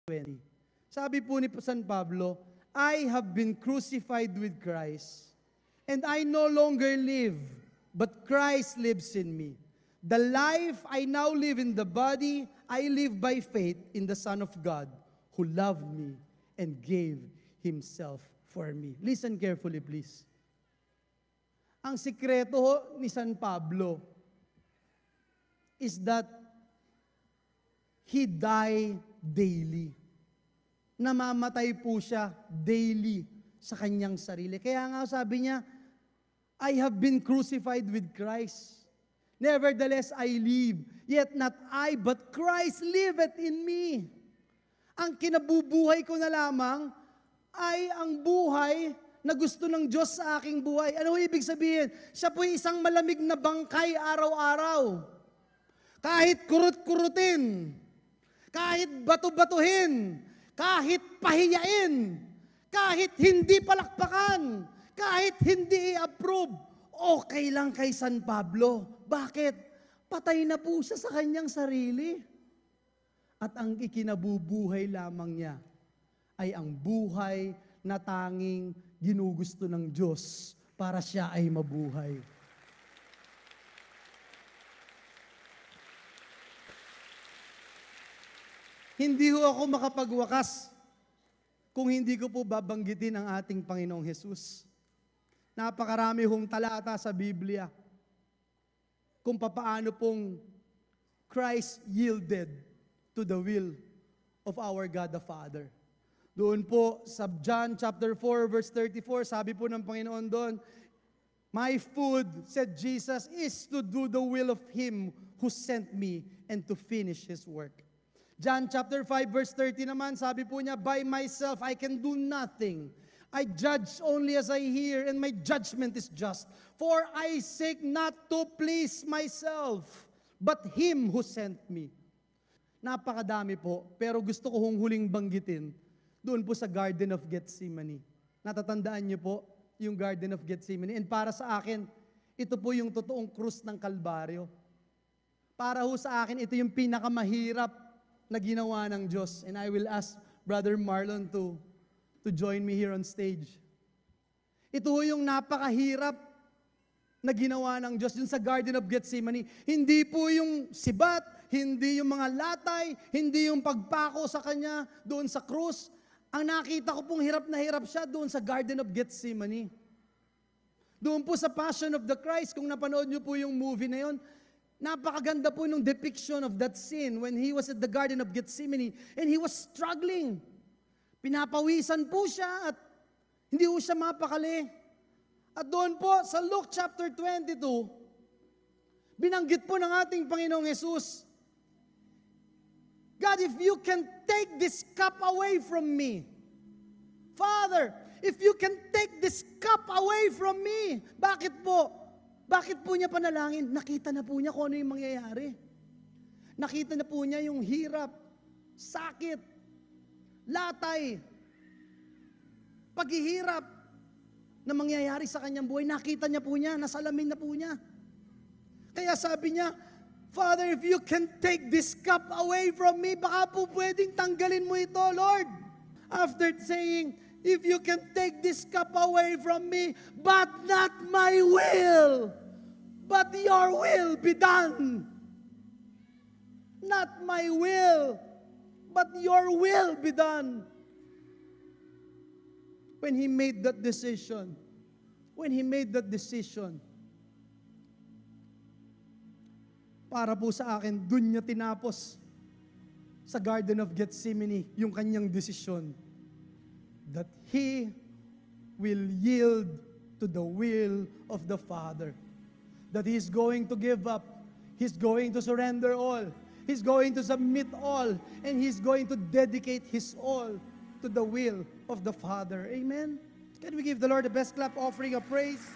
20. Sabi po ni San Pablo, I have been crucified with Christ, and I no longer live, but Christ lives in me. The life I now live in the body, I live by faith in the Son of God, who loved me and gave Himself for me. Listen carefully, please. Ang sikreto ni San Pablo is that he died daily. Namamatay po siya daily sa kanyang sarili. Kaya nga sabi niya, I have been crucified with Christ. Nevertheless, I live. Yet not I, but Christ liveth in me. Ang kinabubuhay ko na lamang ay ang buhay na gusto ng Diyos sa aking buhay. Ano ibig sabihin? Siya po isang malamig na bangkay araw-araw. Kahit kurut-kurutin, kahit bato-batuhin, kahit pahiyain, kahit hindi palakpakan, kahit hindi i-approve, okay lang kay San Pablo. Bakit? Patay na po siya sa kanyang sarili. At ang ikinabubuhay lamang niya ay ang buhay na tanging ginugusto ng Diyos para siya ay mabuhay. Hindi ho ako makapagwakas kung hindi ko po babanggitin ang ating Panginoong Hesus. Napakarami hong talata sa Biblia kung papaano pong Christ yielded to the will of our God the Father. Doon po sa John chapter 4 verse 34, sabi po ng Panginoon doon, my food, said Jesus, is to do the will of Him who sent me and to finish His work. John chapter 5 verse 30 naman, sabi po niya, by myself I can do nothing. I judge only as I hear, and my judgment is just. For I seek not to please myself, but Him who sent me. Napakadami po, pero gusto ko hong huling banggitin doon po sa Garden of Gethsemane. Natatandaan niyo po yung Garden of Gethsemane. And para sa akin, ito po yung totoong krus ng Kalbaryo. Para ho sa akin, ito yung pinakamahirap na ginawa ng Diyos. And I will ask Brother Marlon to join me here on stage. Ito ho yung napakahirap na ginawa ng Diyos dun sa Garden of Gethsemane. Hindi po yung sibat, hindi yung mga latay, hindi yung pagpako sa Kanya doon sa krus. Ang nakita ko pong hirap na hirap siya doon sa Garden of Gethsemane. Doon po sa Passion of the Christ, kung napanood niyo po yung movie na yun, napakaganda po nung depiction of that scene when He was at the Garden of Gethsemane and He was struggling. Pinapawisan po siya at hindi po siya mapakali. At doon po sa Luke chapter 22, binanggit po ng ating Panginoong Hesus, God, if you can take this cup away from me, Father, if you can take this cup away from me, bakit po? Bakit po niya panalangin? Nakita na po niya kung ano yung mangyayari. Nakita na po niya yung hirap, sakit, latay, paghihirap na mangyayari sa kanyang buhay. Nakita niya po niya, nasalamin na po niya. Kaya sabi niya, Father, if you can take this cup away from me, baka po pwedeng tanggalin mo ito, Lord. After saying, if you can take this cup away from me, but not my will, but your will be done. Not my will, but your will be done. When He made that decision, para po sa akin, dun niya tinapos sa Garden of Gethsemane yung kanyang desisyon that He will yield to the will of the Father. That He's going to give up. He's going to surrender all. He's going to submit all. And He's going to dedicate His all to the will of the Father. Amen? Can we give the Lord the best clap offering of praise?